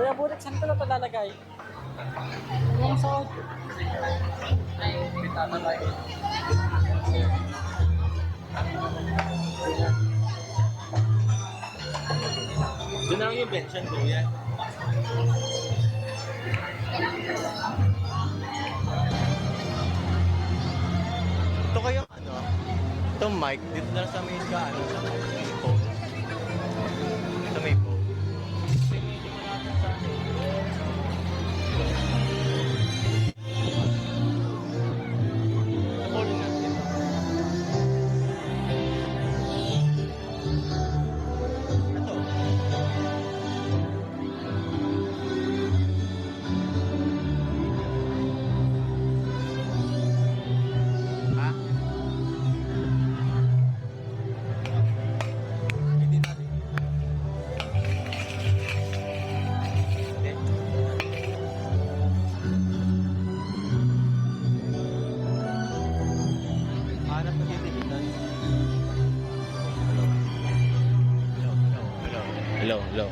Kuya Burik, saan ko na ito lalagay? Yung sa audio. Ay, bitata tayo. Doon lang yung bench yan, kuya. Ito kayo, ano? Itong mic, dito na lang sa may ka, ano? Sa may phone. Ito may phone. Medyo malapit sa akin. Phone natin. Ito. Ha? Hindi natin. Hindi. Hanap ng titilitan. Hello.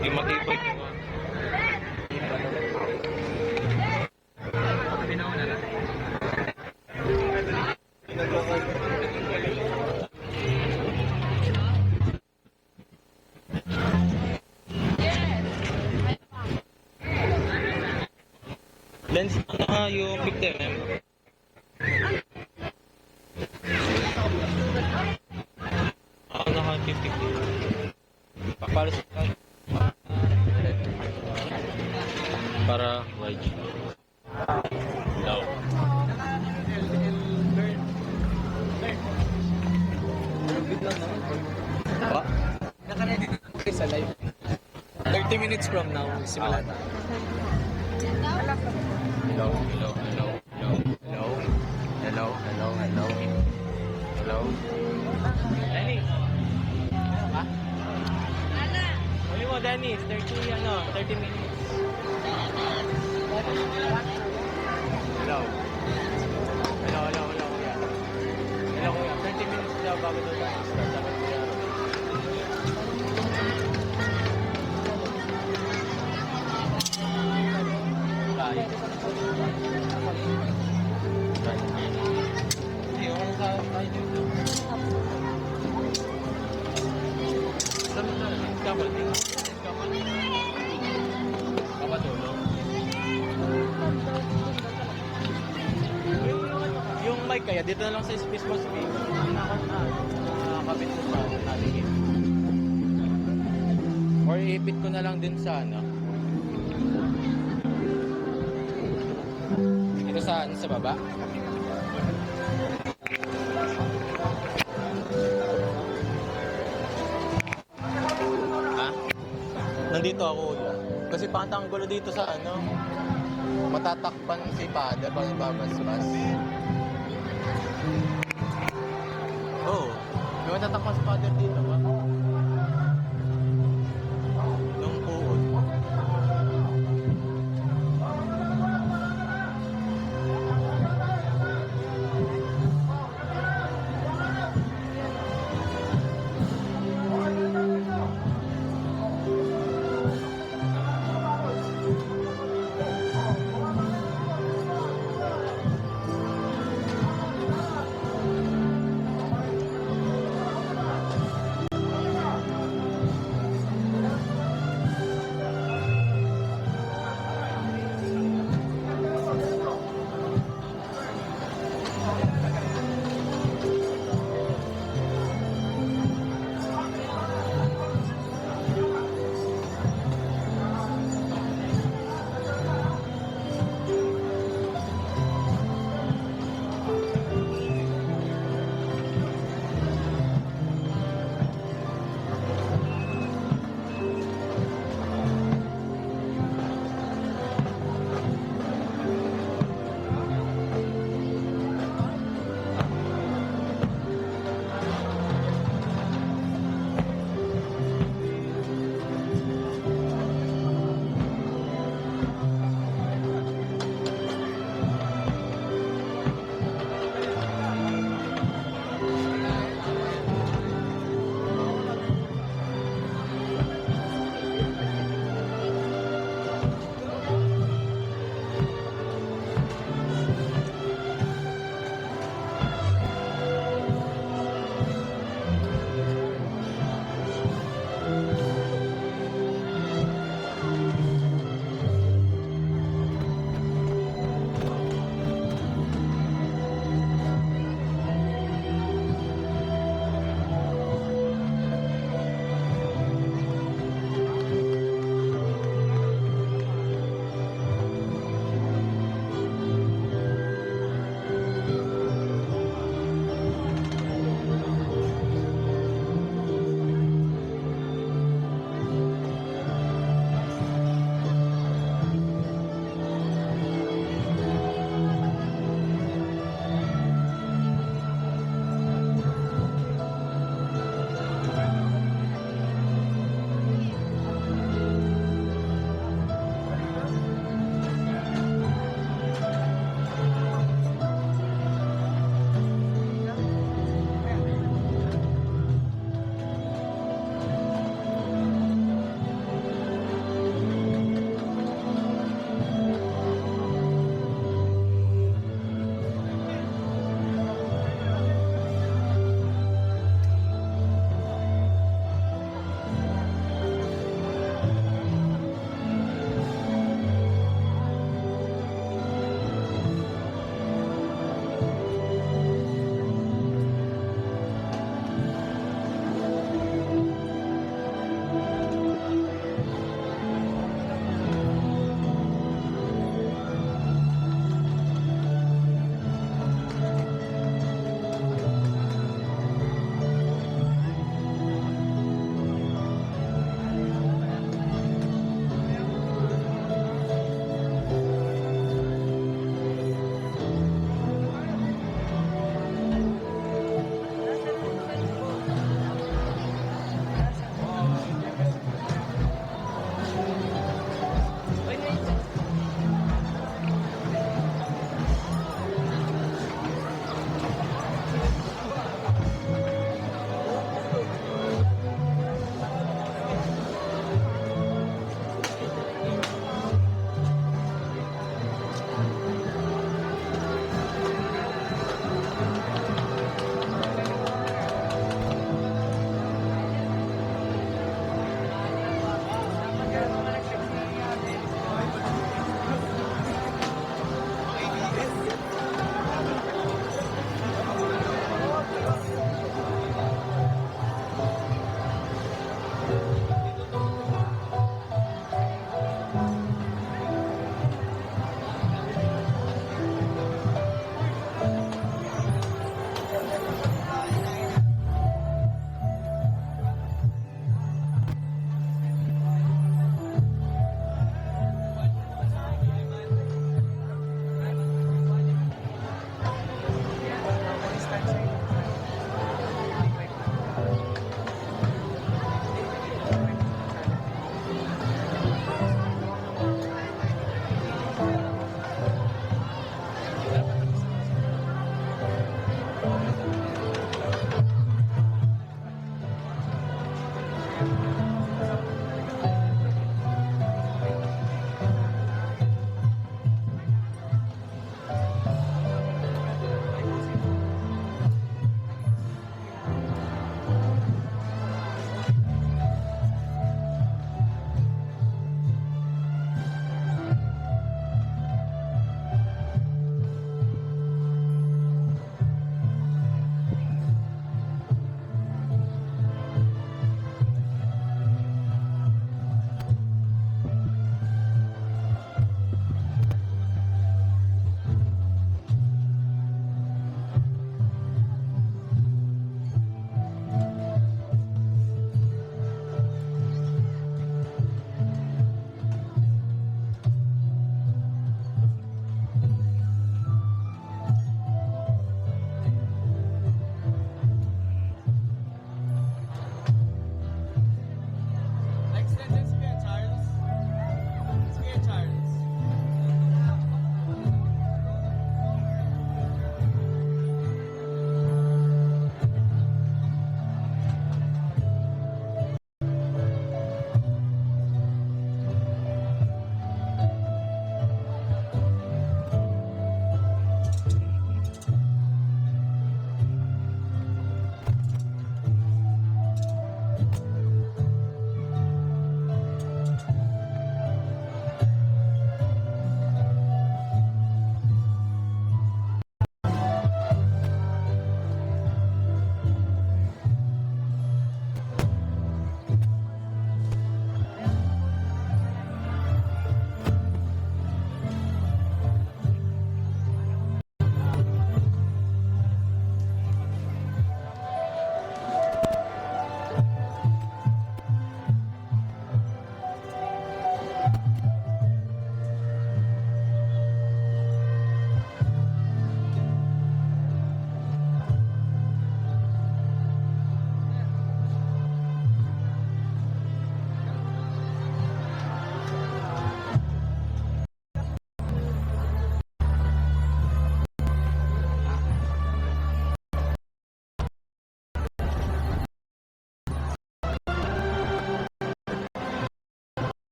Hindi matibay ko. Pinauna na. Lens na yung 50mm. Ako naka 50. Para sa para wide. Low. Ba? Naka-ready na kayo sa live. 30 minutes from now, simula na. Hello. Dennis. Ha? Huli mo, Dennis. 30 minutes. Hello. Kuya. Hello, kuya. 30 minutes daw bago daw tayo start. Dapat kuya. Tayo. Hindi, wala sa tayo dito. Sabi na, kapatid. Kapatulong. Yung mic kaya, dito na lang sa space mo space. Nakakabit ko sa naligid. Or ipit ko na lang din sa ano. Dito sa baba. Ha? Nandito ako ulit. Kasi pangtanggulo dito sa ano. Matatakpan si Father pag babasbas. Oo. May matatakpan si Father dito ba? Nung puod.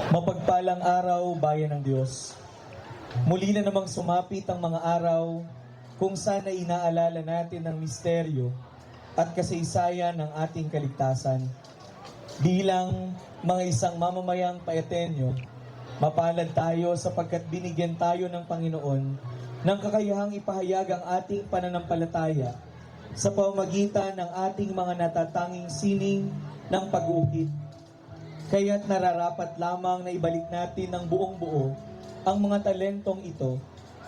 Mapagpalang araw, bayan ng Diyos. Muli na namang sumapit ang mga araw kung saan ay inaalala natin ang misteryo at kasaysayan ng ating kaligtasan. Bilang mga isang mamamayang Paetenyo, mapalad tayo sapagkat binigyan tayo ng Panginoon ng kakayahang ipahayag ang ating pananampalataya sa pamamagitan ng ating mga natatanging sining ng pag-uukit. Kaya't nararapat lamang na ibalik natin ng buong buo ang mga talentong ito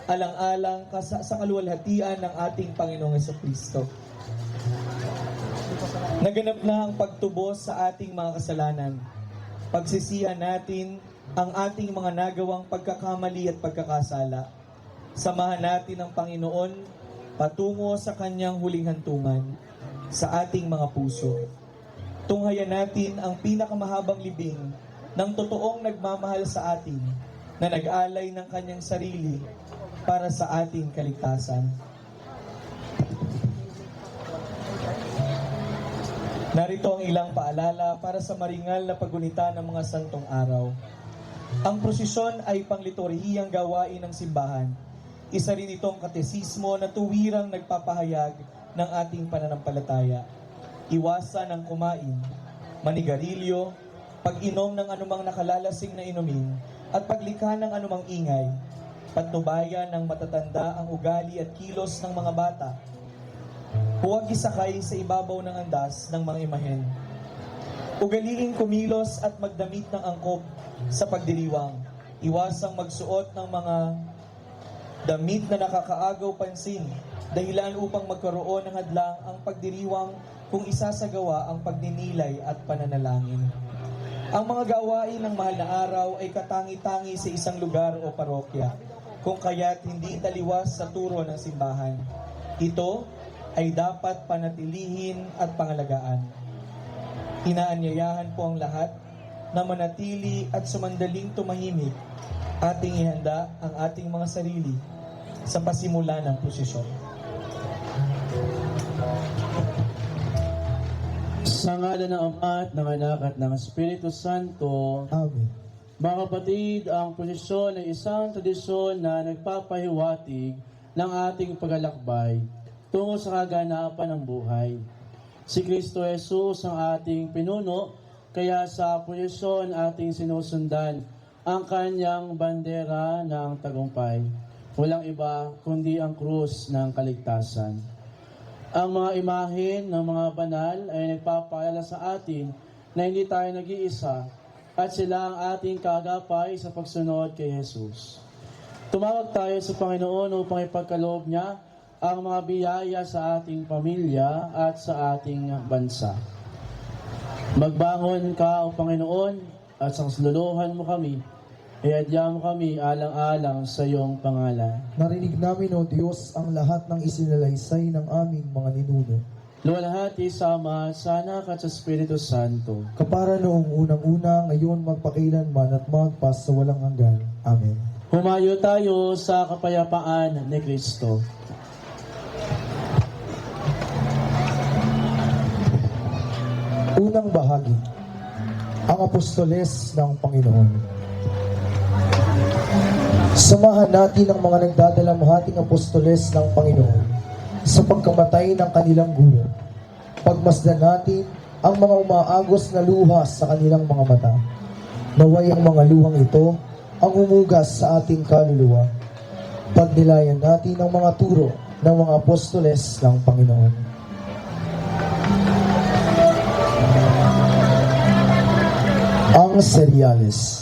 alang-alang sa kaluwalhatian ng ating Panginoong Jesucristo. Naganap na ang pagtubos sa ating mga kasalanan. Pagsisihan natin ang ating mga nagawang pagkakamali at pagkakasala. Samahan natin ang Panginoon patungo sa kanyang huling hantungan sa ating mga puso. Tunghayan natin ang pinakamahabang libing ng totoong nagmamahal sa atin na nag-alay ng kanyang sarili para sa ating kaligtasan. Narito ang ilang paalala para sa maringal na paggunita ng mga santong araw. Ang prosesyon ay pangliturhiyang gawain ng simbahan. Isa rin itong katesismo na tuwirang nagpapahayag ng ating pananampalataya. Iwasan ang kumain, manigarilyo, pag-inom ng anumang nakalalasing na inumin, at paglikha ng anumang ingay. Patnubayan ng matatanda ang ugali at kilos ng mga bata. Huwag isakay sa ibabaw ng andas ng mga imahen. Ugaliing kumilos at magdamit ng angkop sa pagdiriwang. Iwasang magsuot ng mga damit na nakakaagaw pansin, dahilan upang magkaroon ng hadlang ang pagdiriwang kung isasagawa ang pagninilay at pananalangin. Ang mga gawain ng mahal na araw ay katangi-tangi sa isang lugar o parokya, kung kaya't hindi taliwas sa turo ng simbahan. Ito ay dapat panatilihin at pangalagaan. Inaanyayahan po ang lahat na manatili at sumandaling tumahimik. Ating ihanda ang ating mga sarili sa pasimula ng prosesyon. Sa ngalan ng Ama at ng Anak at ng Espiritu Santo. Amen. Mga kapatid, ang prosesyon ay isang tradisyon na nagpapahiwatig ng ating paglalakbay tungo sa kaganapan ng buhay. Si Kristo Jesus ang ating pinuno, kaya sa prosesyon ating sinusundan ang kanyang bandera ng tagumpay. Walang iba kundi ang krus ng kaligtasan. Ang mga imahen ng mga banal ay nagpapaalala sa atin na hindi tayo nag-iisa at sila ang ating kagapay sa pagsunod kay Jesus. Tumawag tayo sa Panginoon upang ipagkaloob niya ang mga biyaya sa ating pamilya at sa ating bansa. Magbangon ka, O Panginoon, at sa kasluluhan mo kami, iadya mo kami alang-alang sa iyong pangalan. Narinig namin, O Diyos, ang lahat ng isinalaysay ng aming mga ninuno. Luwalhati sa Ama, sa Anak at sa Espiritu Santo. Kapara noong unang-una, ngayon magpakailanman at magpas sa walang hanggan. Amen. Humayo tayo sa kapayapaan ni Kristo. Unang bahagi, ang Apostoles ng Panginoon. Samahan natin ang mga nagdadalamhating apostoles ng Panginoon sa pagkamatay ng kanilang guro. Pagmasdan natin ang mga umaagos na luha sa kanilang mga mata. Naway ang mga luhang ito ang humugas sa ating kaluluwa. Pagnilayan natin ang mga turo ng mga apostoles ng Panginoon. Ang seryales.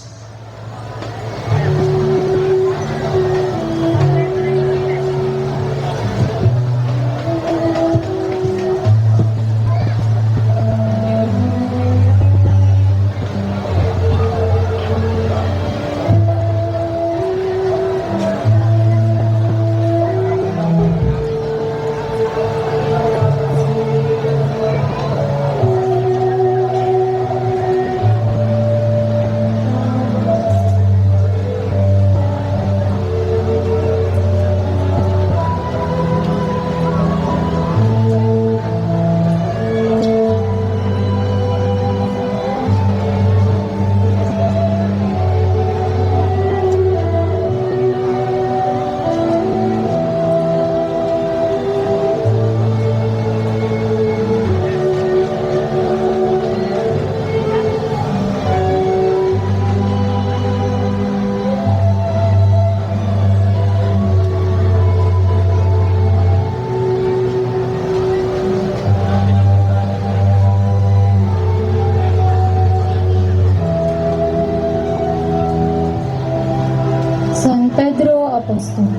apostol.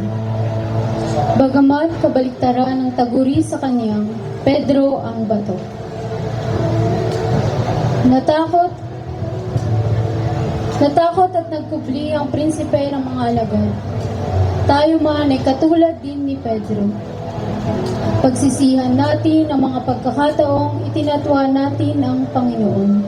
Bagamat kabaliktaran ng taguri sa kanyang Pedro ang bato. Natakot at nagkubli ang prinsipe ng mga alagad. Tayo man ay katulad din ni Pedro. Pagsisihan natin ang mga pagkakataong itinatwa natin ang Panginoon.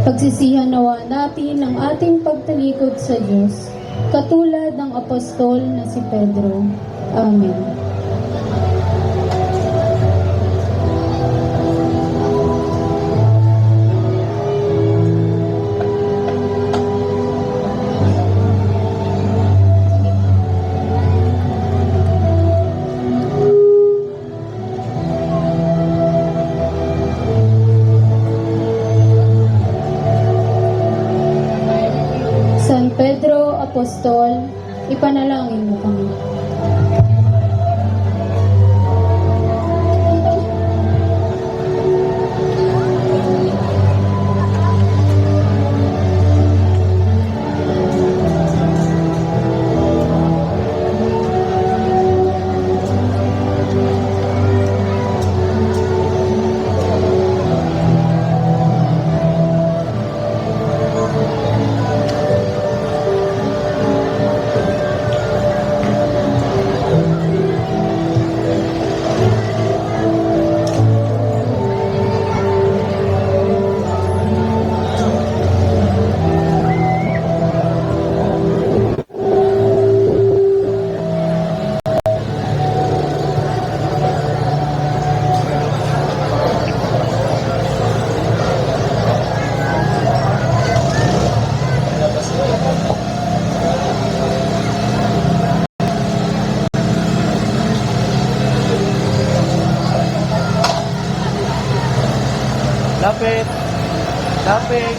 Pagsisihan nawa natin ang ating pagtalikod sa Diyos, katulad ng apostol na si Pedro. Amen. San Pedro Apostol, ipanalangin mo kami. Lapit! Lapit!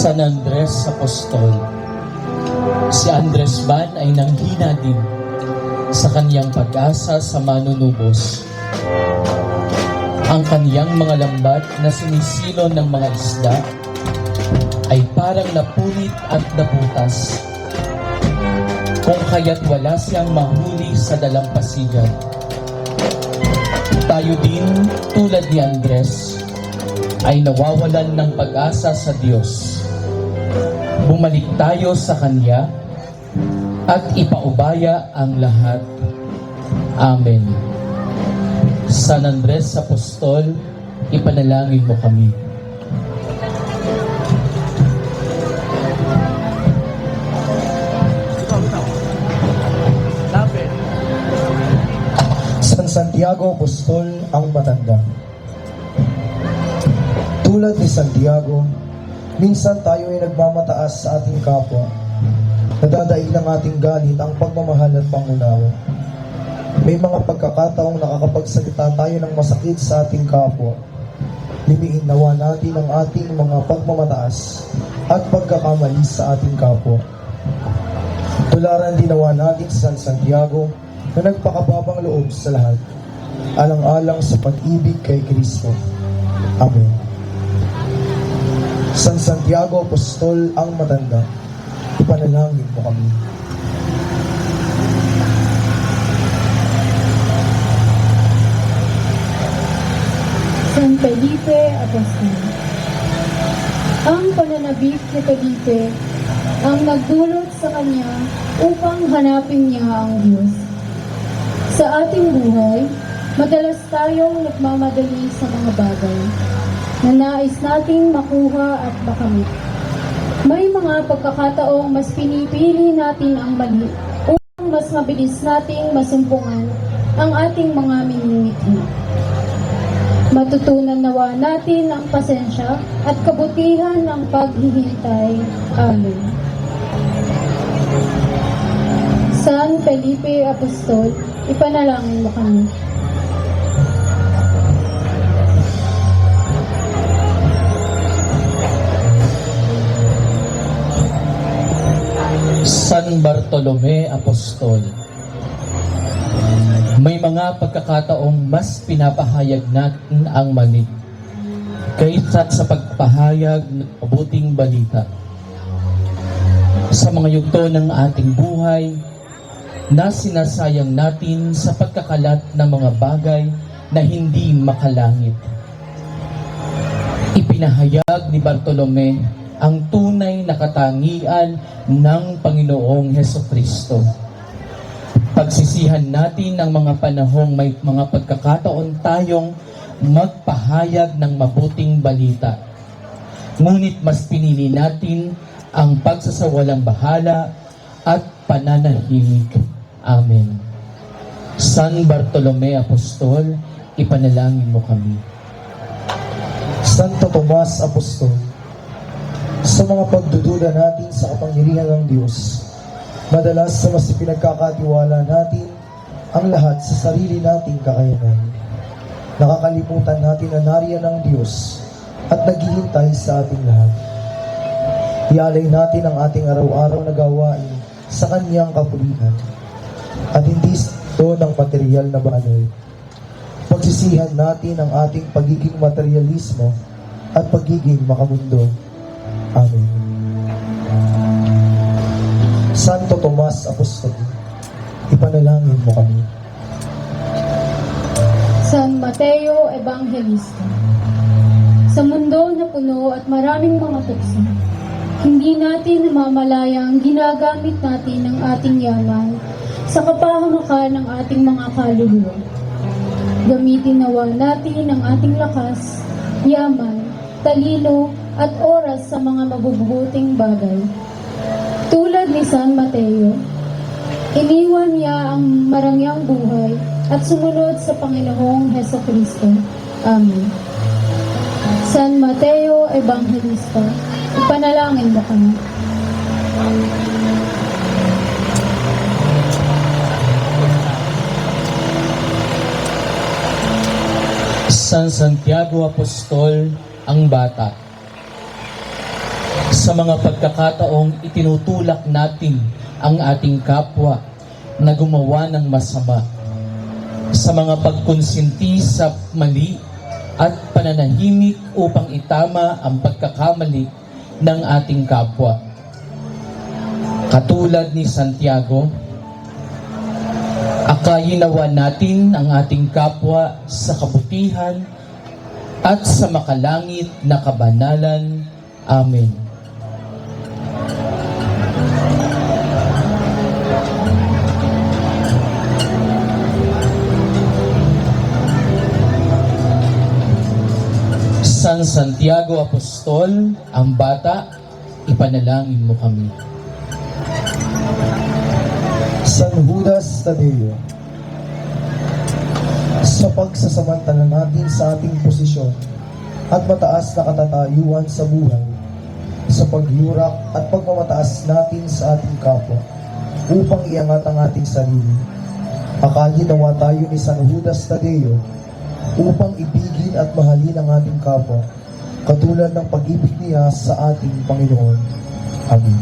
San Andres Apostol. Si Andres Ban ay nanghina din sa kaniyang pag-asa sa manunubos. Ang kaniyang mga lambat na sinisilon ng mga isda ay parang napunit at nabutas, kung kaya't wala siyang mahuli sa dalampasigan. Tayo din, tulad ni Andres, ay nawawalan ng pag-asa sa Diyos. Bumalik tayo sa Kanya at ipaubaya ang lahat. Amen. San Andres Apostol, ipanalangin mo kami. Lapit! San Santiago Apostol ang matanda. Tulad ni Santiago, minsan tayo ay nagmamataas sa ating kapwa. Nadadaig ng ating galit ang pagmamahal at pangunawa. May mga pagkakataong nakakapagsalita tayo ng masakit sa ating kapwa. Limiin nawa natin ang ating mga pagmamataas at pagkakamali sa ating kapwa. Tularan din nawa natin si San Santiago na nagpakababang loob sa lahat, alang-alang sa pag-ibig kay Kristo. Amen. San Santiago Apostol ang matanda, ipanalangin mo kami. San Felipe Apostol. Ang pananabik ni Felipe ang nagdulot sa kanya upang hanapin niya ang Diyos. Sa ating buhay, madalas tayong nagmamadali sa mga bagay na nais nating makuha at makamit. May mga pagkakataong mas pinipili natin ang mali upang mas mabilis nating masumpungan ang ating mga minimithi. Matutunan nawa natin ang pasensya at kabutihan ng paghihintay. Amen. San Felipe Apostol, ipanalangin mo kami. San Bartolome Apostol, may mga pagkakataong mas pinapahayag natin ang mali kaysa sa pagpahayag ng mabuting balita. Sa mga yugto ng ating buhay na sinasayang natin sa pagkakalat ng mga bagay na hindi makalangit. Ipinahayag ni Bartolome ang tunay na katangian ng Panginoong Hesukristo. Pagsisihan natin ang mga panahong may mga pagkakataon tayong magpahayag ng mabuting balita. Ngunit mas pinili natin ang pagsasawalang bahala at pananahimik. Amen. San Bartolome Apostol, ipanalangin mo kami. Santo Tomas Apostol, sa mga pagdududa natin sa kapangyarihan ng Diyos, madalas sa mas pinagkakatiwala natin ang lahat sa sarili nating kakayanan. Nakakalimutan natin na nariyan ang Diyos at naghihintay sa ating lahat. Ialay natin ang ating araw-araw na gawain sa Kanyang kapulitan at hindi ito ng material na bagay. Pagsisihan natin ang ating pagiging materialismo at pagiging makamundo. Amen. Santo Tomas Apostol, ipanalangin mo kami. San Mateo Evangelista, sa mundo na puno at maraming mga tukso, hindi natin namamalayang ginagamit natin ang ating yaman sa kapahamakan ng ating mga kaluluwa. Gamitin nawa natin ang ating lakas, yaman, talino at oras sa mga mabubuting bagay. Tulad ni San Mateo, iniwan niya ang marangyang buhay at sumunod sa Panginoong Hesukristo. Amen. San Mateo Evangelista, ipanalangin mo kami. San Santiago Apostol, ang bata. Sa mga pagkakataong itinutulak natin ang ating kapwa na gumawa ng masama, sa mga pagkonsinti sa mali at pananahimik upang itama ang pagkakamali ng ating kapwa. Katulad ni Santiago, akayin nawa natin ang ating kapwa sa kabutihan at sa makalangit na kabanalan. Amen. San Santiago Apostol, ang bata, ipanalangin mo kami. San Judas Tadeo, sa pagsasamantala natin sa ating posisyon at mataas na katatayuan sa buhay, sa pagyurak at pagmamataas natin sa ating kapwa upang iangat ang ating sarili, akayin nawa tayo ni San Judas Tadeo upang ibigin at mahalin ang ating kapwa katulad ng pag-ibig niya sa ating Panginoon. Amen.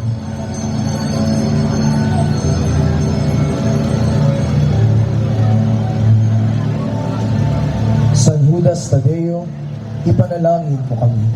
San Judas Tadeo, ipanalangin mo kami.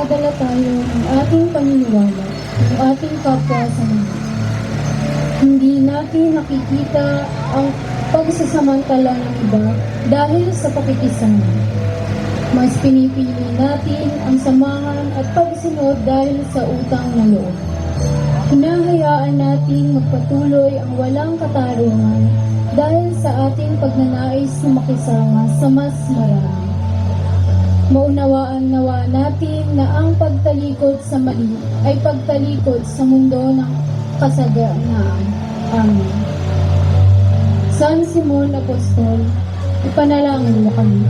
nagdadala tayo ng ating paniniwala, ng ating kapwa sa mundo. Hindi natin nakikita ang pagsasamantala ng iba dahil sa pakikisama. Mas pinipili natin ang samahan at pagsunod dahil sa utang na loob. Hinahayaan natin magpatuloy ang walang katarungan dahil sa ating pagnanais na makisama sa mas marami. Maunawaan nawa natin na ang pagtalikod sa mali ay pagtalikod sa mundo ng kasaganaan. Amen. San Simon Apostol, ipanalangin mo kami.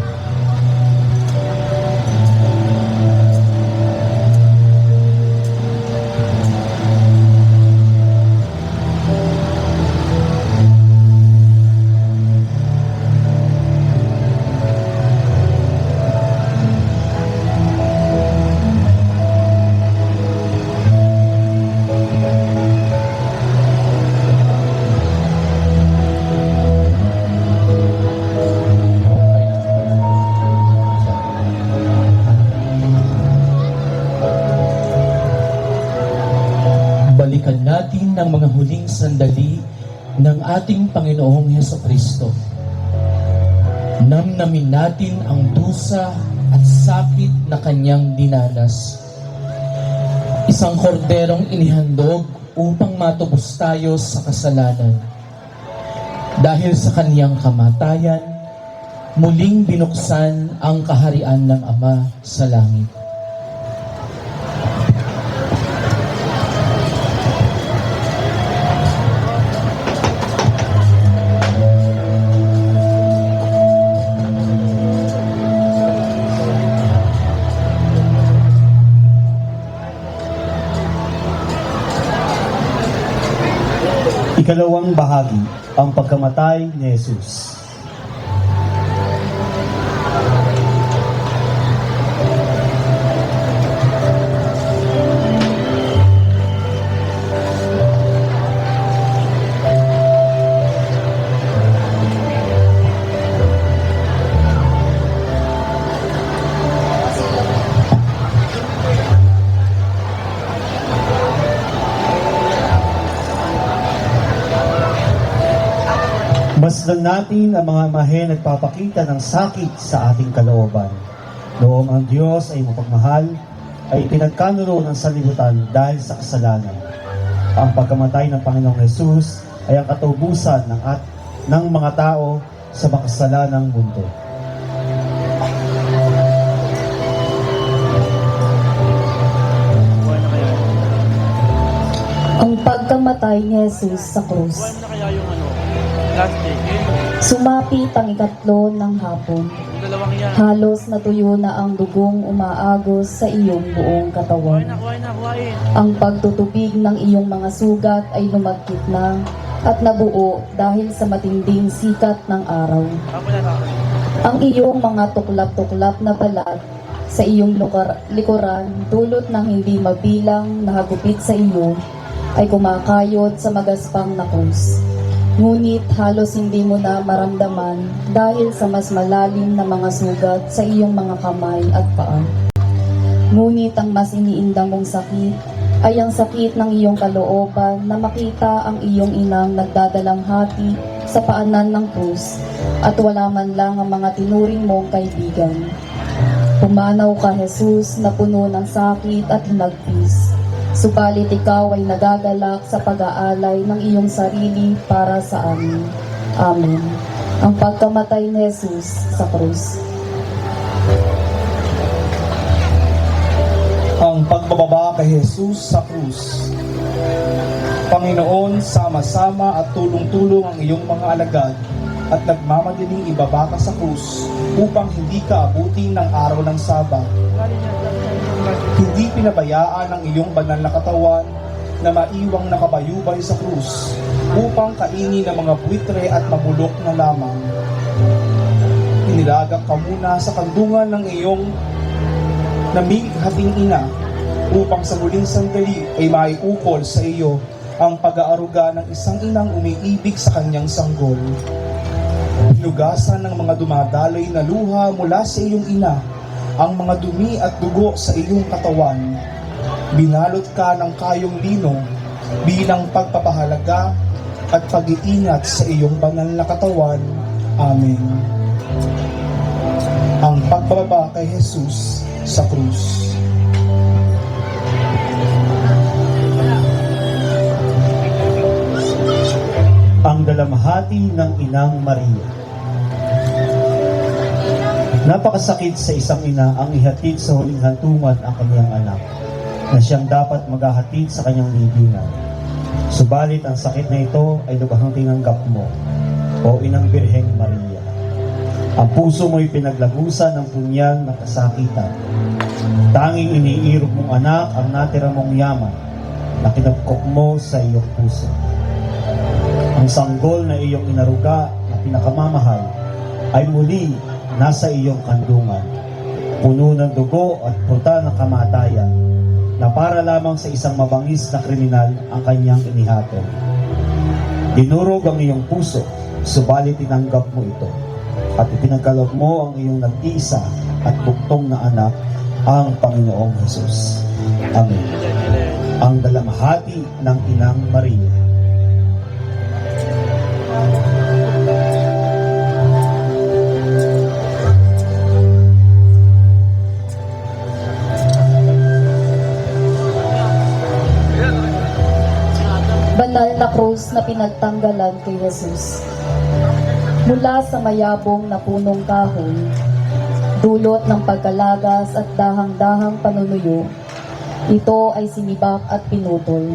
Balikan natin ang mga huling sandali ng ating Panginoong Hesukristo. Namnamin natin ang dusa at sakit na kanyang dinanas. Isang korderong inihandog upang matubos tayo sa kasalanan. Dahil sa kanyang kamatayan, muling binuksan ang kaharian ng Ama sa langit. Ikalawang bahagi, ang pagkamatay ni Jesus. Masdan natin ang mga imahe nagpapakita ng sakit sa ating kalooban. Noong ang Diyos ay mapagmahal, ay pinagkanulo ng sanlibutan dahil sa kasalanan. Ang pagkamatay ng Panginoong Jesus ay ang katubusan ng mga tao sa makasalanang mundo. Ang pagkamatay ni Jesus sa krus. Sumapit ang ikatlo ng hapon. Halos natuyo na ang dugong umaagos sa iyong buong katawan. Ang pagtutubig ng iyong mga sugat ay lumagkit na at nabuo dahil sa matinding sikat ng araw. Ang iyong mga tuklap-tuklap na balat sa iyong likuran dulot ng hindi mabilang na hagupit sa iyo ay kumakayod sa magaspang na krus. Ngunit halos hindi mo na maramdaman dahil sa mas malalim na mga sugat sa iyong mga kamay at paa. Ngunit ang mas iniindang mong sakit ay ang sakit ng iyong kalooban na makita ang iyong inang nagdadalamhati sa paanan ng krus at wala man lang ang mga tinuring mong kaibigan. Pumanaw ka, Jesus, na puno ng sakit at hinagpis. Subalit ikaw ay nagagalak sa pag-aalay ng iyong sarili para sa amin. Amen. Ang pagkamatay ni Jesus sa krus. Ang pagbababa kay Jesus sa krus. Panginoon, sama-sama at tulong-tulong ang iyong mga alagad at nagmamadaling ibaba ka sa krus upang hindi ka abutin ng araw ng Sabat. Hindi pinabayaan ang iyong banal na katawan na maiwang nakabayubay sa krus upang kainin ng mga buitre at mabulok na lamang. Inilagak ka muna sa kandungan ng iyong namighating ina upang sa muling sandali ay maiukol sa iyo ang pag-aaruga ng isang inang umiibig sa kanyang sanggol. Hinugasan ng mga dumadaloy na luha mula sa iyong ina ang mga dumi at dugo sa iyong katawan. Binalot ka ng kayong lino bilang pagpapahalaga at pag-iingat sa iyong banal na katawan. Amen. Ang pagbababa kay Jesus sa krus. Ang dalamhati ng Inang Maria. Napakasakit sa isang ina ang ihatid sa huling hantungan ang kanyang anak, na siyang dapat maghahatid sa kanyang libingan. Subalit ang sakit na ito ay lubhang tinanggap mo, o Inang Birheng Maria. Ang puso mo'y pinaglagusan ng punyag ng kasakitan. Tanging iniirog mong anak ang natira mong yaman na kinagkok mo sa iyong puso. Ang sanggol na iyong inaruga na pinakamamahal ay muli nasa iyong kandungan, puno ng dugo at puta ng kamatayan, na para lamang sa isang mabangis na kriminal ang kanyang inihatid. Dinurog ang iyong puso, subalit tinanggap mo ito, at ipinagkaloob mo ang iyong nag-iisa at buktong na anak, ang Panginoong Hesus. Amen. Ang dalamhati ng Inang Maria. Banal na krus na pinagtanggalan kay Jesus. Mula sa mayabong na punong kahoy, dulot ng pagkalagas at dahang-dahang panunuyo, ito ay sinibak at pinutol.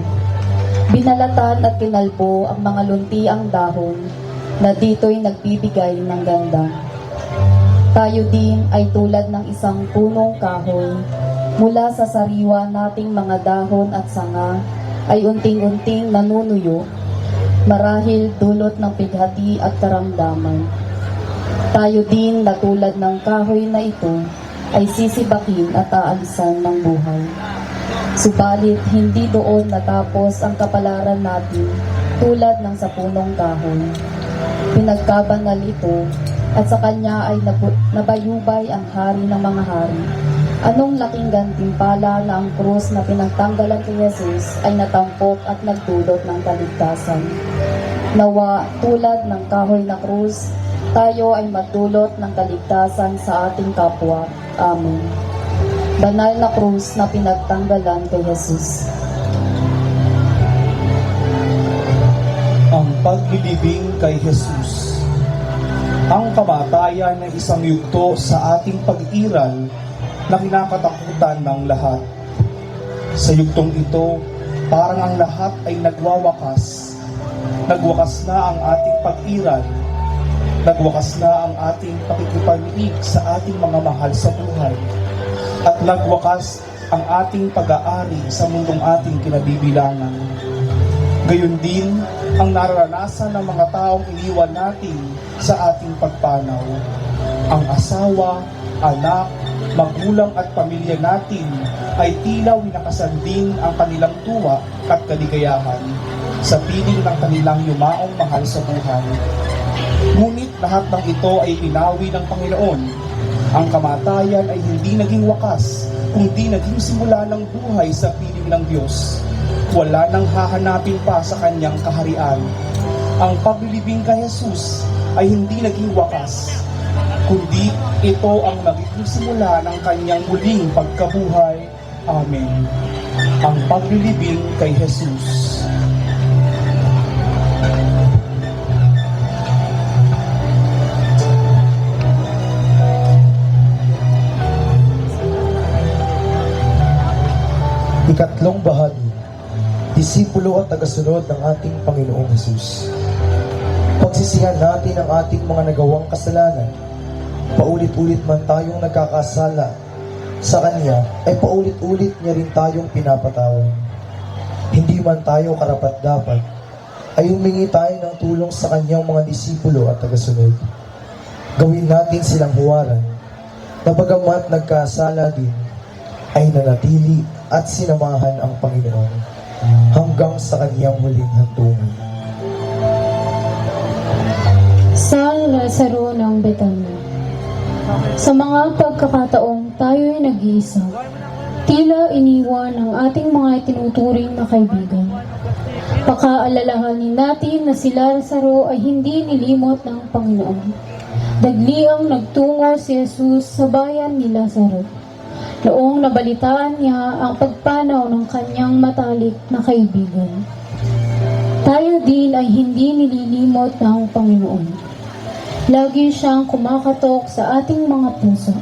Binalatan at kinalbo ang mga luntiang dahon na dito'y nagbibigay ng ganda. Tayo din ay tulad ng isang punong kahoy, mula sa sariwa nating mga dahon at sanga ay unting-unting nanunuyo, marahil dulot ng pighati at karamdaman. Tayo din na tulad ng kahoy na ito ay sisibakin at aalisan ng buhay. Subalit hindi doon natapos ang kapalaran natin tulad ng sa punong kahoy. Pinagkabanal ito at sa kanya ay nabayubay ang hari ng mga hari. Anong laking gantimpala na ang krus na pinagtanggalan kay Jesus ay natampok at nagdulot ng kaligtasan. Nawa, tulad ng kahoy na krus, tayo ay magdulot ng kaligtasan sa ating kapwa. Amen. Banal na krus na pinagtanggalan kay Jesus. Ang paglilibing kay Jesus. Ang kamatayan ay isang yugto sa ating pag-iral na kinakatakutan ng lahat. Sa yugtong ito, parang ang lahat ay nagwawakas. Nagwakas na ang ating pag-iral. Nagwakas na ang ating pakikipag-iig sa ating mga mahal sa buhay. At nagwakas ang ating pag-aari sa mundong ating kinabibilangan. Gayon din ang nararanasan ng mga taong iniwan natin sa ating pagpanaw. Ang asawa, anak, magulang at pamilya natin ay tila winakasan din ang kanilang tuwa at kaligayahan sa piling ng kanilang yumaong mahal sa buhay. Ngunit lahat ng ito ay pinawi ng Panginoon. Ang kamatayan ay hindi naging wakas, kundi naging simula ng buhay sa piling ng Diyos. Wala nang hahanapin pa sa kanyang kaharian. Ang paglilibing kay Jesus ay hindi naging wakas, kundi ito ang magiging simula ng kanyang muling pagkabuhay. Amen. Ang paglilibing kay Jesus. Ikatlong bahagi, disipulo at tagasunod ng ating Panginoong Hesus. Pagsisihan natin ang ating mga nagawang kasalanan. Paulit-ulit man tayong nagkakasala sa Kanya, ay paulit-ulit niya rin tayong pinapatawad. Hindi man tayo karapat-dapat, ay humingi tayo ng tulong sa Kanyang mga disipulo at tagasunod. Gawin natin silang huwaran, na bagamat nagkasala din, ay nanatili at sinamahan ang Panginoon hanggang sa Kanyang huling hantungan. San Lazaro ng Betania. Sa mga pagkakataong tayo'y nag-iisa. Tila iniwan ang ating mga itinuturing na kaibigan. Pakaalalahanin natin na si Lazaro ay hindi nilimot ng Panginoon. Dagliang nagtungo si Jesus sa bayan ni Lazaro. Noong nabalitaan niya ang pagpanaw ng kanyang matalik na kaibigan. Tayo din ay hindi nililimot ng Panginoon. Lagi siyang kumakatok sa ating mga puso.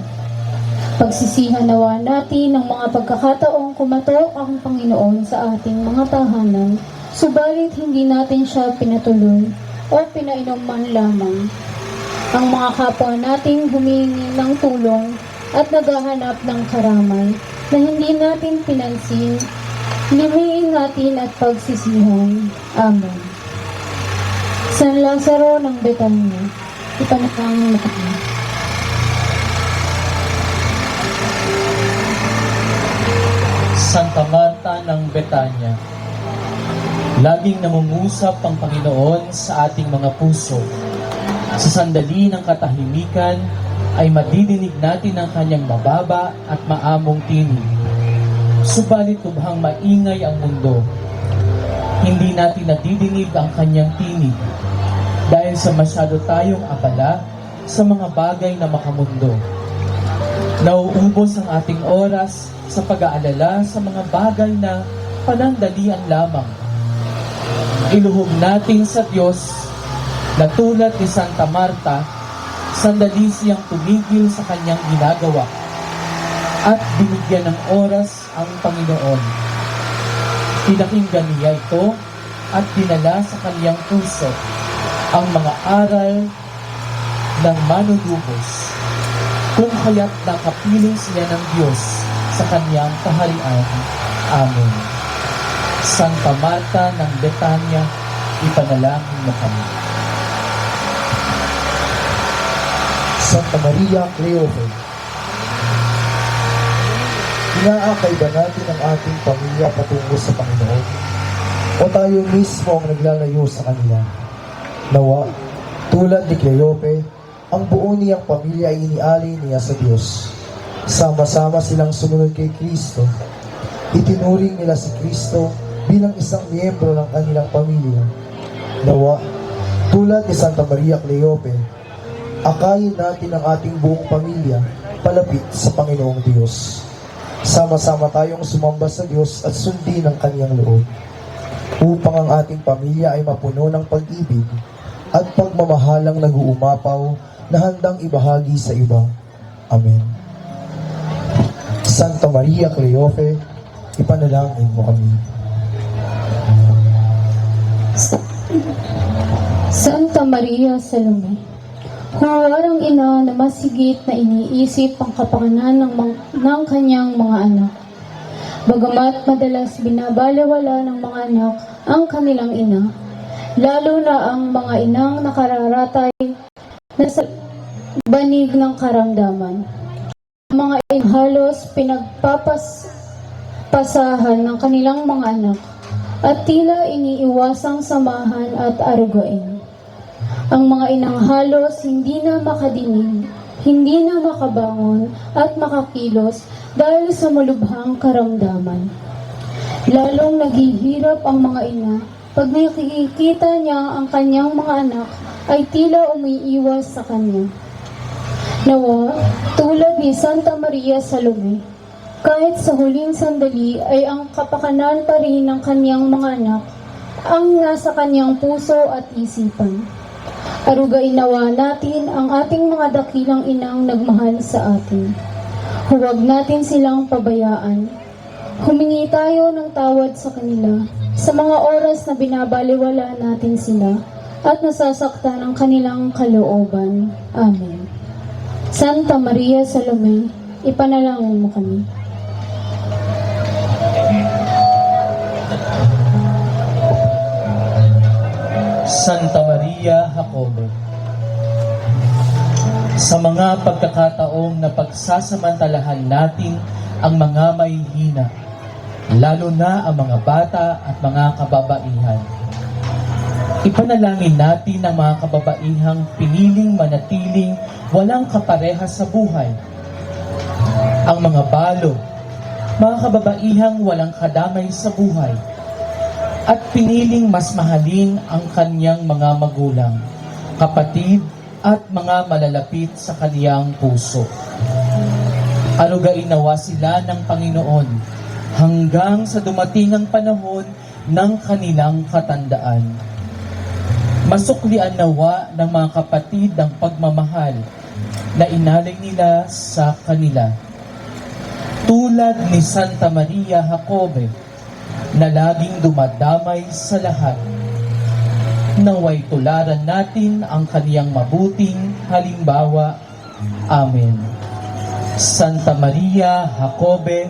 Pagsisihan nawa natin ang mga pagkakataong kumatok ang Panginoon sa ating mga tahanan, subalit hindi natin siya pinatuloy o pinainom man lamang. Ang mga kapwa nating humingi ng tulong at naghahanap ng karamay na hindi natin pinansin, limiin natin at pagsisihan. Amen. San Lazaro ng Betania, ipanatangin natin. Santa Marta ng Betania, laging namungusap ang Panginoon sa ating mga puso. Sa sandali ng katahimikan ay madidinig natin ang kanyang mababa at maamong tinig. Subalit lubhang maingay ang mundo, hindi natin nadidinig ang kanyang tinig dahil sa masyado tayong abala sa mga bagay na makamundo. Nauubos ang ating oras sa pag-aalala sa mga bagay na panandalian lamang. Iluhog natin sa Diyos na tulad ni Santa Marta, sandali siyang tumigil sa kanyang ginagawa at binigyan ng oras ang Panginoon. Pinakinggan niya ito at dinala sa kanyang puso ang mga aral ng manunubos, kung kaya't nakapiling sila ng Diyos sa kanyang kaharian. Amen. Santa Marta ng Betania, ipanalangin mo kami. Santa Maria Cleofe, inaakay ba natin ang ating pamilya patungo sa Panginoon? O tayo mismo ang naglalayo sa kanila? Nawa, tulad ni Cleofe, ang buo niyang pamilya ay inialay niya sa Diyos. Sama-sama silang sumunod kay Kristo. Itinuring nila si Kristo bilang isang miyembro ng kanilang pamilya. Nawa, tulad ni Santa Maria Cleofe, akayin natin ang ating buong pamilya palapit sa Panginoong Diyos. Sama-sama tayong sumamba sa Diyos at sundin ang kanyang loob, upang ang ating pamilya ay mapuno ng pag-ibig at pagmamahalang nag-uumapaw na handang ibahagi sa iba. Amen. Santa Maria Cleofe, ipanalangin mo kami. Santa Maria Salome, huwarang ina na masigit na iniisip ang kapakanan ng kanyang mga anak. Bagamat madalas binabalewala ng mga anak ang kanilang ina, lalo na ang mga inang nakararatay na sa banig ng karamdaman. Ang mga inang halos pinagpapasahan ng kanilang mga anak at tila iniiwasang samahan at arugain. Ang mga inang halos hindi na makadinig, hindi na makabangon at makakilos dahil sa malubhang karamdaman. Lalong naghihirap ang mga ina pag nakikita niya ang kanyang mga anak ay tila umiiwas sa kanya. Nawa, tulad ni Santa Maria Salome, kahit sa huling sandali ay ang kapakanan pa rin ng kanyang mga anak ang nasa kanyang puso at isipan. Arugain nawa natin ang ating mga dakilang inang nagmahal sa atin. Huwag natin silang pabayaan. Humingi tayo ng tawad sa kanila sa mga oras na binabaliwala natin sila at nasasaktan ang kanilang kalooban. Amen. Santa Maria Salome, ipanalangin mo kami. Santa Maria Jacobo, sa mga pagkakataong na pagsasamantalahan natin ang mga mahihina, lalo na ang mga bata at mga kababaihan, ipanalangin natin ang mga kababaihang piniling manatiling walang kapareha sa buhay. ang mga balo, mga kababaihang walang kadamay sa buhay, at piniling mas mahalin ang kanyang mga magulang, kapatid, at mga malalapit sa kaniyang puso. Arugain nawa sila ng Panginoon hanggang sa dumating ang panahon ng kanilang katandaan. Masuklian nawa ng mga kapatid ang pagmamahal na inalay nila sa kanila. Tulad ni Santa Maria Jacobe na laging dumadamay sa lahat, naway tularan natin ang kaniyang mabuting halimbawa. Amen. Santa Maria Jacobe,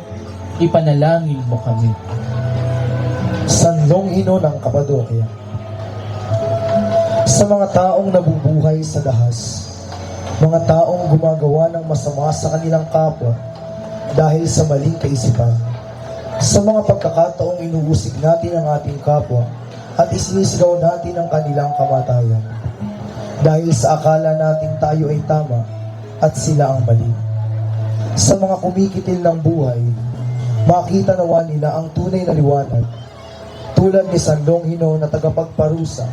ipanalangin mo kami. San Longhino ng Kapadokia, sa mga taong nabubuhay sa dahas, mga taong gumagawa ng masama sa kanilang kapwa dahil sa maling kaisipan, sa mga pagkakataong inuusig natin ang ating kapwa at isinisigaw natin ang kanilang kamatayan dahil sa akala nating tayo ay tama at sila ang mali. Sa mga kumikitil ng buhay, makita nawa nila ang tunay na liwanag tulad ni San Longhino na tagapagparusa,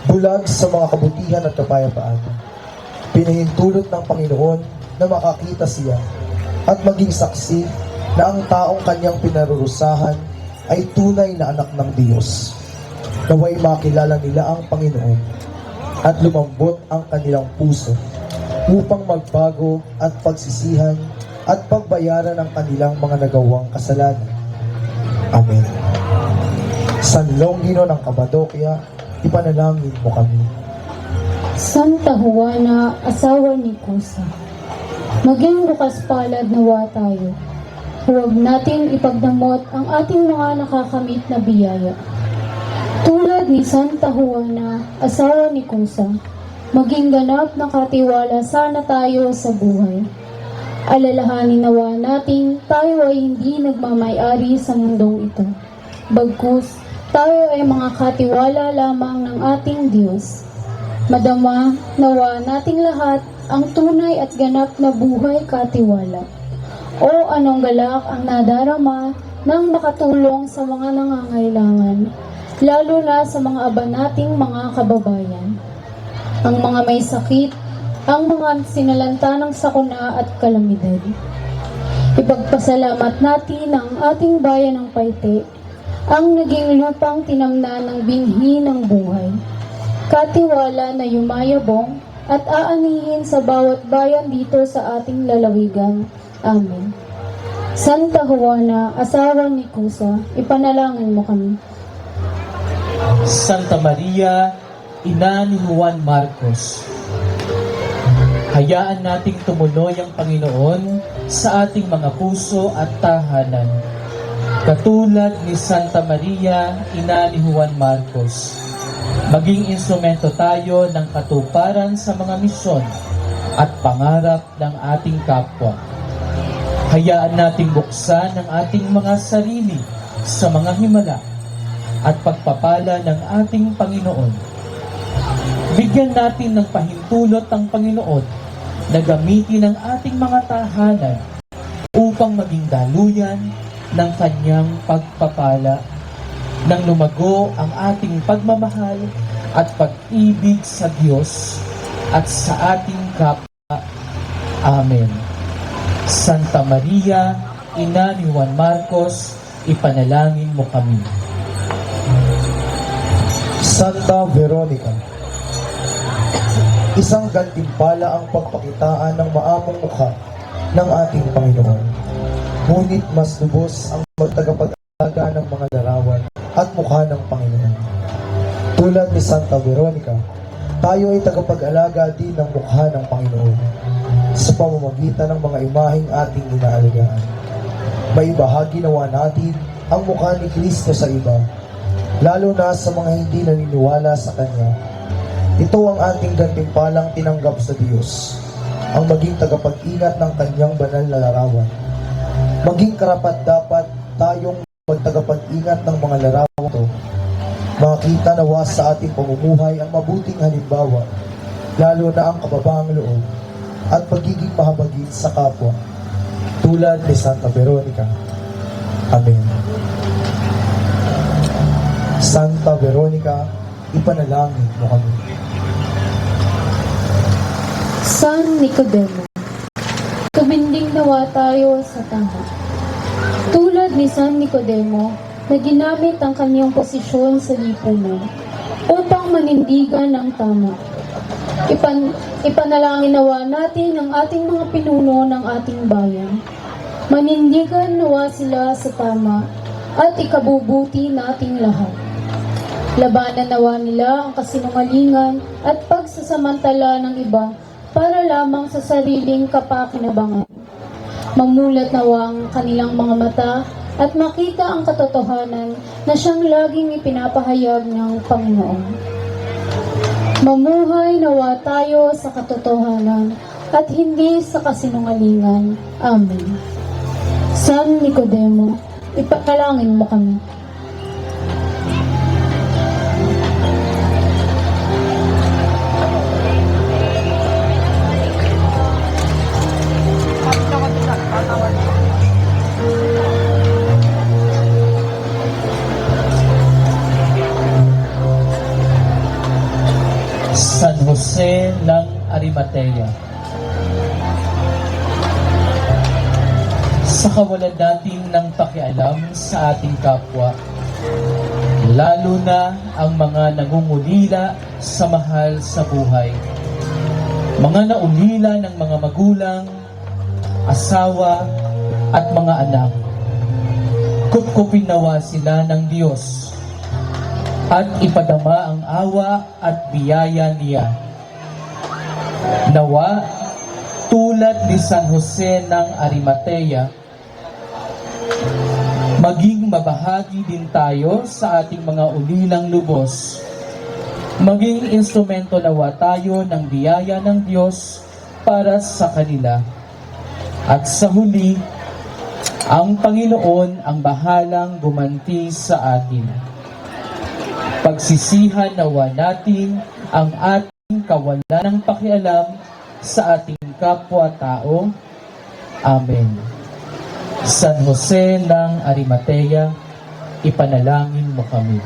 bulag sa mga kabutihan at kapayapaan. Pinahintulot ng Panginoon na makakita siya at maging saksi na ang taong kanyang pinarurusahan ay tunay na anak ng Diyos. Naway makilala nila ang Panginoon at lumambot ang kanilang puso upang magbago at pagsisihan at pagbayaran ang kanilang mga nagawang kasalanan. Amen. San Longhino ng Kapadokia, ipanalangin mo kami. Santa Juana, asawa ni Cusa, maging bukas palad nawa tayo. Huwag nating ipagdamot ang ating mga nakakamit na biyaya. Tulad ni Santa Juana, asawa ni Cusa, maging ganap na katiwala sana tayo sa buhay. Alalahanin nawa natin tayo ay hindi nagmamay-ari sa mundong ito. Bagkus, tayo ay mga katiwala lamang ng ating Diyos. Madama nawa nating lahat ang tunay at ganap na buhay katiwala. O anong galak ang nadarama nang makatulong sa mga nangangailangan, lalo na sa mga aba nating mga kababayan, ang mga may sakit, ang mga sinalanta ng sakuna at kalamidad. Ipagpasalamat natin ang ating bayan ng Paite, ang naging lupang tinamnan ng binhi ng buhay, katiwala na yumayabong at aanihin sa bawat bayan dito sa ating lalawigan. Amen. Santa Juana, asawa ni Cusa, ipanalangin mo kami. Santa Maria, ina ni Juan Marcos, hayaan nating tumuloy ang Panginoon sa ating mga puso at tahanan. Katulad ni Santa Maria, ina ni Juan Marcos, maging instrumento tayo ng katuparan sa mga misyon at pangarap ng ating kapwa. Hayaan nating buksan ang ating mga sarili sa mga himala at pagpapala ng ating Panginoon. Bigyan natin ng pahintulot ang Panginoon na gamitin ang ating mga tahanan upang maging daluyan ng kanyang pagpapala, nang lumago ang ating pagmamahal at pag-ibig sa Diyos at sa ating kapwa. Amen. Santa Maria, ina ni Juan Marcos, ipanalangin mo kami. Santa Veronica, isang gantimpala ang pagpakitaan ng maamong mukha ng ating Panginoon. Ngunit mas lubos ang magtagapag-alaga ng mga larawan at mukha ng Panginoon. Tulad ni Santa Veronica, tayo ay tagapag-alaga din ng mukha ng Panginoon sa pamamagitan ng mga imaheng ating inaalagaan. May bahagi nawa natin ang mukha ni Kristo sa iba, lalo na sa mga hindi naniniwala sa Kanya. Ito ang ating gantimpalang tinanggap sa Diyos, ang maging tagapag-ingat ng Kanyang banal na larawan. Maging karapat-dapat tayong magtagapag-ingat ng mga larawan ito. Makita nawa sa ating pamumuhay ang mabuting halimbawa, lalo na ang kababahang loob at pagiging mahabagin sa kapwa. tulad ni Santa Veronica. Amen. Santa Veronica, ipanalangin mo kami. San Nicodemo, kuminding nawa tayo sa tama. Tulad ni San Nicodemo, na ginamit ang kanyang posisyon sa lipunan upang manindigan ang tama. Ipanalangin nawa natin ang ating mga pinuno ng ating bayan. Manindigan nawa sila sa tama at ikabubuti nating lahat. Labanan nawa nila ang kasinungalingan at pagsasamantala ng iba para lamang sa sariling kapakinabangan. Mamulat nawa ang kanilang mga mata at makita ang katotohanan na siyang laging ipinapahayag ng Panginoon. Mamuhay nawa tayo sa katotohanan at hindi sa kasinungalingan. Amen. San Nicodemo, ipakalangin mo kami. San Jose ng Arimatea. Sa kawalan natin ng pakialam sa ating kapwa, lalo na ang mga nangungulila sa mahal sa buhay, mga naulila ng mga magulang, asawa at mga anak, kupkupin nawa sila ng Diyos at ipadama ang awa at biyaya niya. Nawa, tulad ni San Jose ng Arimatea, maging mabahagi din tayo sa ating mga ulilang lubos. Maging instrumento nawa tayo ng biyaya ng Diyos para sa kanila. At sa huli, ang Panginoon ang bahalang gumanti sa atin. Pagsisihan nawa natin ang ating kawalan ng pakialam sa ating kapwa-tao. Amen. San Jose ng Arimatea, ipanalangin mo kami.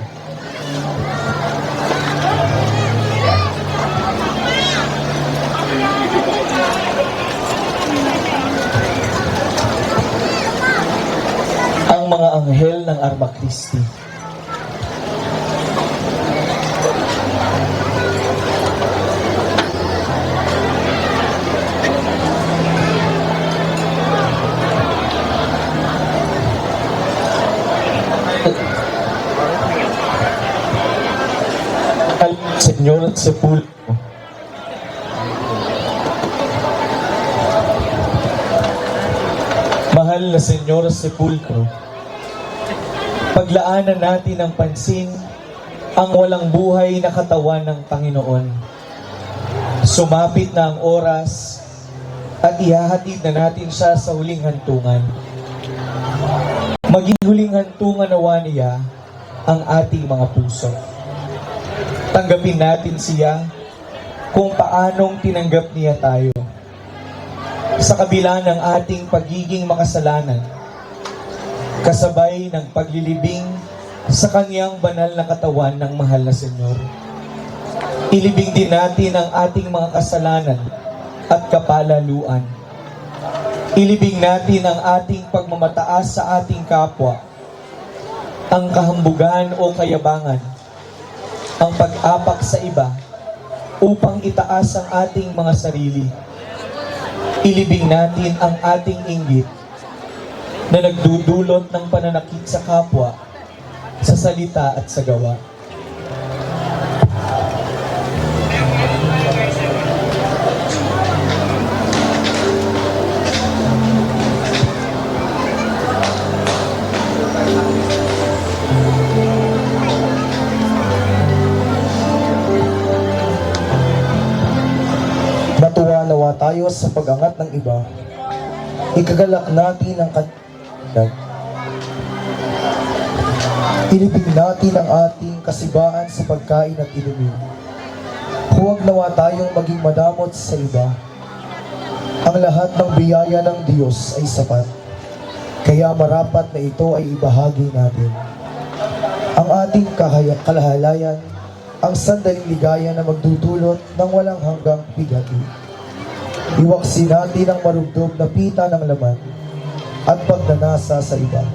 Ang mga anghel ng Arma Christi. Señor Sepulcro. Mahal na Señor Sepulcro, paglaanan natin ng pansin ang walang buhay na katawan ng Panginoon. Sumapit na ang oras at ihahatid na natin siya sa huling hantungan. Maging huling hantungan nawa niya ang ating mga puso. Tanggapin natin siya kung paanong tinanggap niya tayo. Sa kabila ng ating pagiging makasalanan, kasabay ng paglilibing sa kanyang banal na katawan ng mahal na Senyor. Ilibing din natin ang ating mga kasalanan at kapalaluan. Ilibing natin ang ating pagmamataas sa ating kapwa, ang kahambugan o kayabangan, ang pag-apak sa iba upang itaas ang ating mga sarili. Ilibing natin ang ating inggit na nagdudulot ng pananakit sa kapwa, sa salita at sa gawa. Natuwa nawa tayo sa pag-angat ng iba. Ikagalak natin ang kanila. Ilibing natin ang ating kasibaan sa pagkain at inumin. Huwag nawa tayong maging madamot sa iba. Ang lahat ng biyaya ng Diyos ay sapat, kaya marapat na ito ay ibahagi natin. Ang ating kalahalayan, ang sandaling ligaya na magdudulot ng walang hanggang bigati. Iwaksi natin ang marugdog na pita ng laman at pagnanasa sa iba.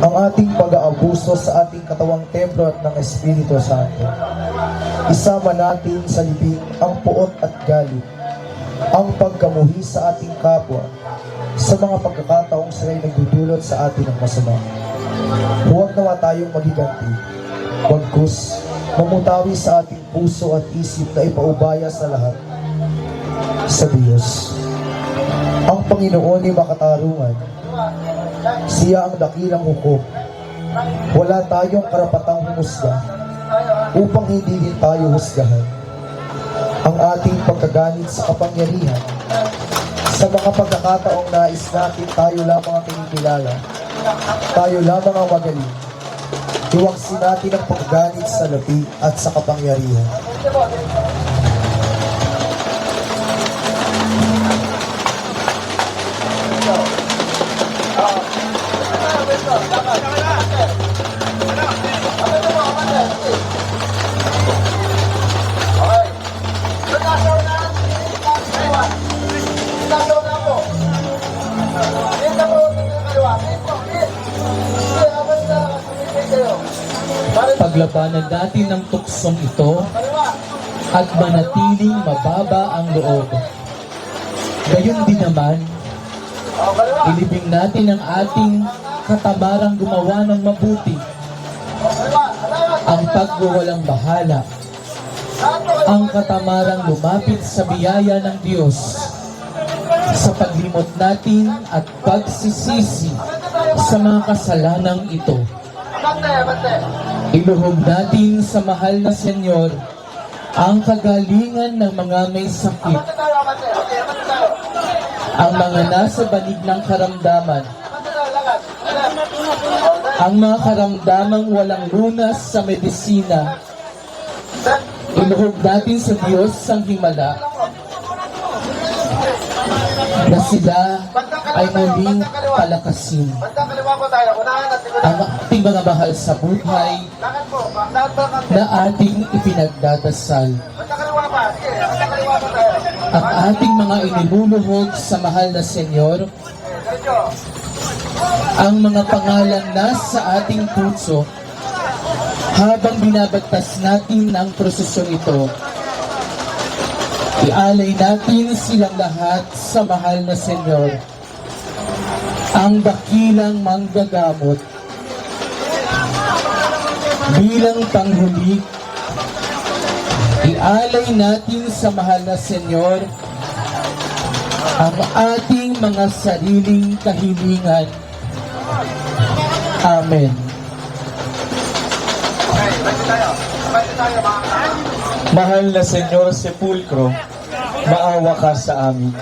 Ang ating pag-aabuso sa ating katawang templo at ng Espiritu Santo. Isama natin sa libing ang puot at galit, ang pagkamuhi sa ating kapwa, sa mga pagkakataong sila'y nagdudulot sa atin ng masama. Huwag nawa tayong magiganti, bagkus mamutawi sa ating puso at isip na ipaubaya sa lahat sa Diyos. Ang Panginoon ay makatarungan. Siya ang dakilang hukom. Wala tayong karapatang humusga upang hindi din tayo husgahan. Ang ating pagkaganit sa kapangyarihan, sa mga pagkakataong nais natin tayo lamang ang kinikilala, tayo lamang ang magaling. Iwaksi natin ang pagkaganit sa labi at sa kapangyarihan. Paglabanan natin ang tuksong ito at manatiling mababa ang loob. Gayon din naman, ilibing natin ang ating katamarang gumawa ng mabuti, ang pagwawalang bahala, ang katamarang lumapit sa biyaya ng Diyos, sa paglimot natin at pagsisisi sa mga kasalanang ito. Iluhog natin sa mahal na Senyor ang kagalingan ng mga may sakit, ang mga nasa banig ng karamdaman, ang mga karamdamang walang lunas sa medisina. Iluhog natin sa Diyos ang himala na sila ay muling palakasin. Ang ating mga mahal sa buhay na ating ipinagdadasal. Ang ating mga iniluluhog sa mahal na Senyor, ang mga pangalan na sa ating puso habang binabagtas natin ang prosesyon ito. Ialay natin silang lahat sa mahal na Senyor, ang dakilang manggagamot. Bilang panghuli, ialay natin sa mahal na Senyor ang ating mga sariling kahilingan. Amen. Mahal na Senyor Sepulcro, maawa ka sa amin.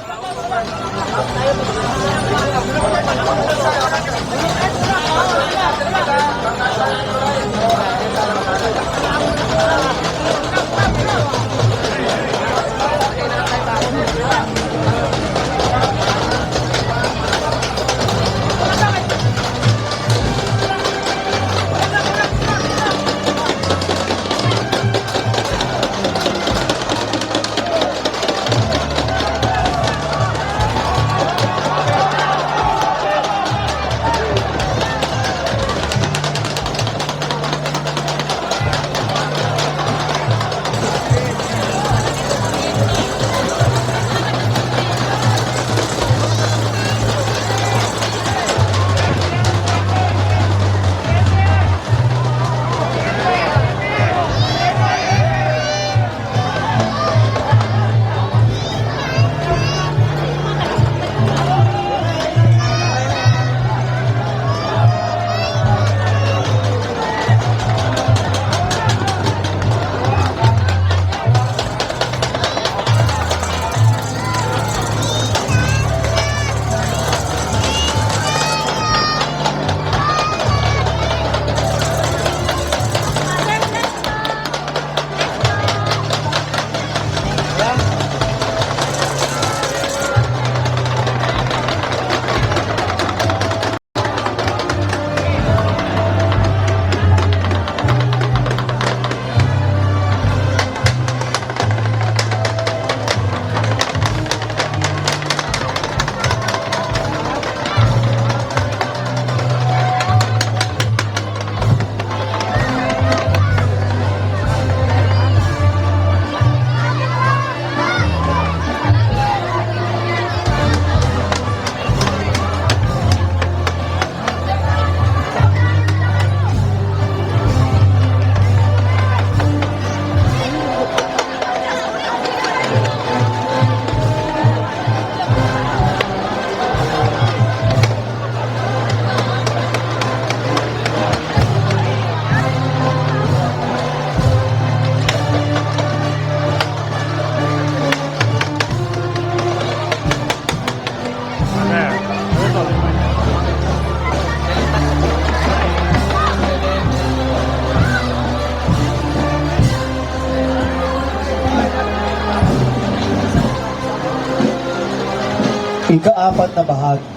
Ika-4 na bahagi,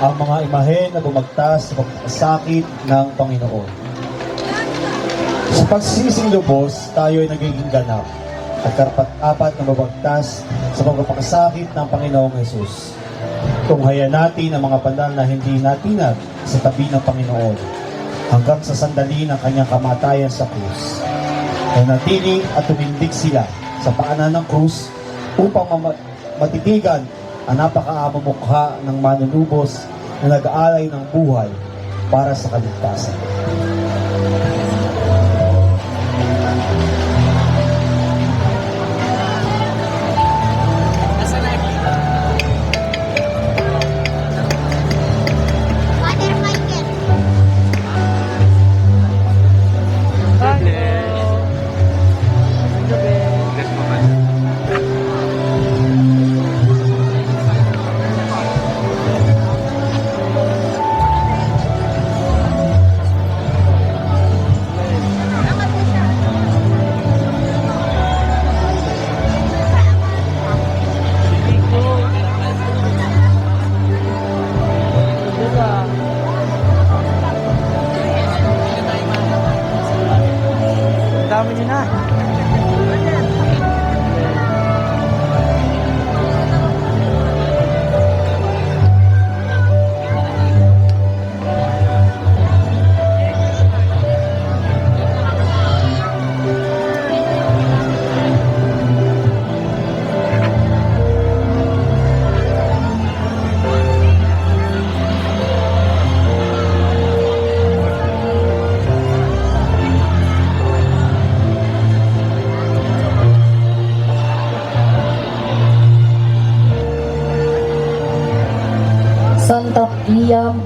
ang mga imahen na bumagtas sa pagkakasakit ng Panginoon. Sa pagsising lubos, tayo ay nagiging ganap at karapat-apat na babagtas sa pagkakasakit ng Panginoong Hesus. Tunghayan natin ang mga banal na hindi natinag sa tabi ng Panginoon hanggang sa sandali ng kanyang kamatayan sa krus. Nanatili at tumindig sila sa paanan ng krus upang matitigan ang napakaamang mukha ng manunubos na nag-aalay ng buhay para sa kaligtasan. Dami niyo na. Santa Maria,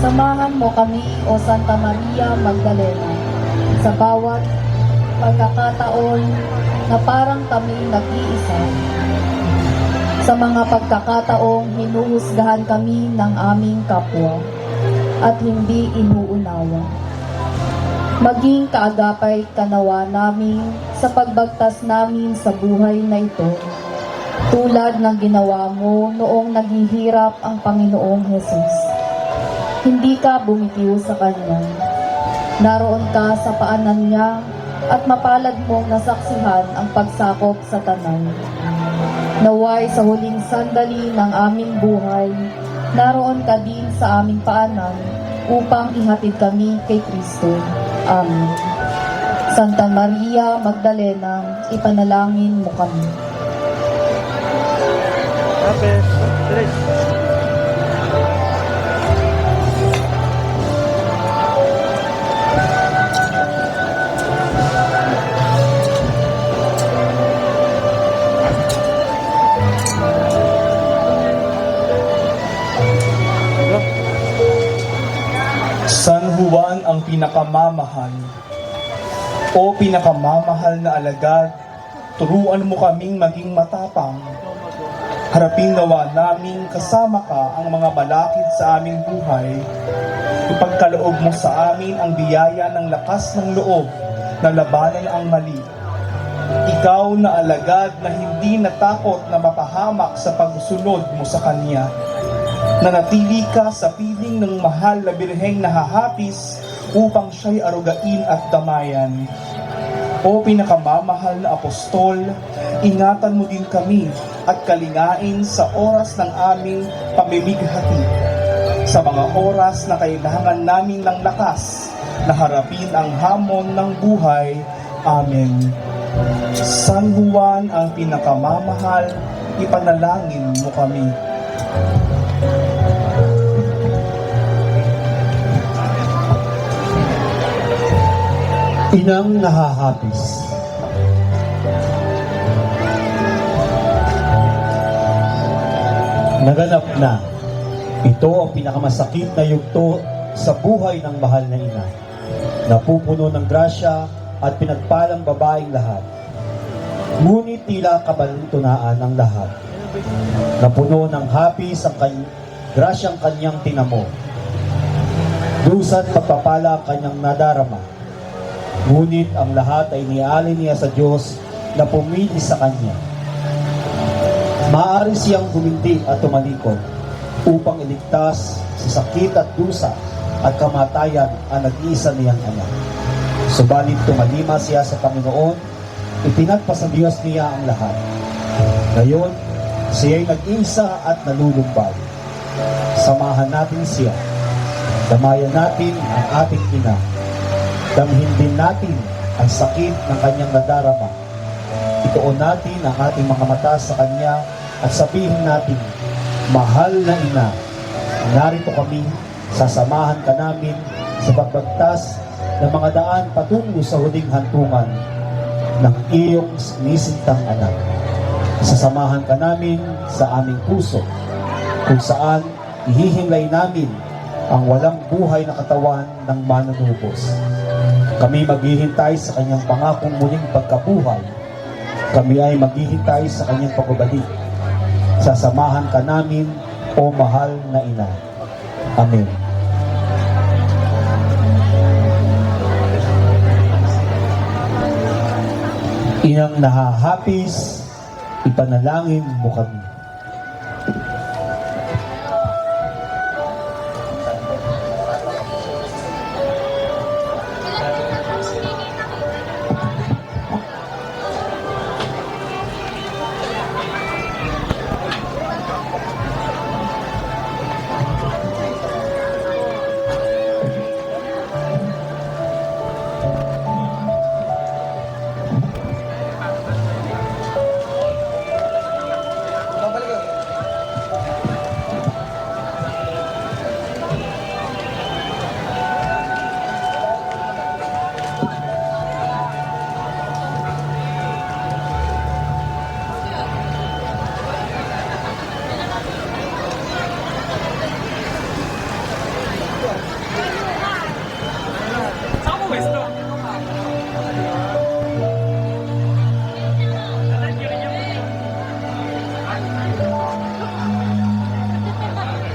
samahan mo kami, O Santa Maria Magdalena, sa bawat pagkakataon na parang kami nag-iisa. Sa mga pagkakataong hinuhusgahan kami ng aming kapwa at hindi inuunawa. Maging kaagapay kanawa namin sa pagbagtas namin sa buhay na ito, tulad ng ginawa mo noong naghihirap ang Panginoong Hesus. Hindi ka bumitiw sa Kanya. Naroon ka sa paanan niya at mapalad mong nasaksihan ang pagsakop sa tanan. Naway sa huling sandali ng aming buhay, naroon ka din sa aming paanan upang ihatid kami kay Kristo. Amen. Santa Maria Magdalena, ipanalangin mo kami. San Juan ang pinakamamahal. O pinakamamahal na alagad, turuan mo kaming maging matapang. Harapin nawa namin kasama ka ang mga malakid sa aming buhay. Ipagkaloob mo sa amin ang biyaya ng lakas ng loob na labanan ang mali. Ikaw na alagad na hindi natakot na mapahamak sa pagsunod mo sa Kanya. Nanatili ka sa piling ng mahal na birheng nahahapis upang siya'y arugain at damayan. O pinakamamahal na apostol, ingatan mo din kami at kalingain sa oras ng aming pamimighati. Sa mga oras na kailangan namin ng lakas na harapin ang hamon ng buhay. Amen. San Juan ang pinakamamahal, ipanalangin mo kami. Inang nahahapis. Naganap na. Ito ang pinakamasakit na yugto sa buhay ng mahal na ina. Napupuno ng grasya at pinagpalang babaeng lahat. Ngunit tila kabalintunaan ang lahat. Napuno ng hapis ang grasyang kanyang tinamo. Dusa't pagpapala ang kanyang nadarama. Ngunit ang lahat ay nialay niya sa Diyos na pumili sa Kanya. Maaari siyang huminti at tumalikod upang iligtas sa sakit at dusa at kamatayan ang nag-iisa niyang anak. Subalit tumalima siya sa Panginoon, ipinagpasa Diyos niya ang lahat. Ngayon, siya'y nag-iisa at nalulumbay. Samahan natin siya. Damayan natin ang ating ina. Damhin din natin ang sakit ng kanyang nadarama. Ituon natin ang ating mga mata sa kanya at sabihin natin, mahal na ina, narito kami, sasamahan ka namin sa pagbagtas ng mga daan patungo sa huling hantungan ng iyong sinisintang anak. Sasamahan ka namin sa aming puso, kung saan ihihimlay namin ang walang buhay na katawan ng manunubos. Kami maghihintay sa kanyang pangakong muling pagkabuhay. Kami ay maghihintay sa kanyang pagbabalik. Sasamahan ka namin, o mahal na ina. Amen. Inang nahahapis, ipanalangin mo kami.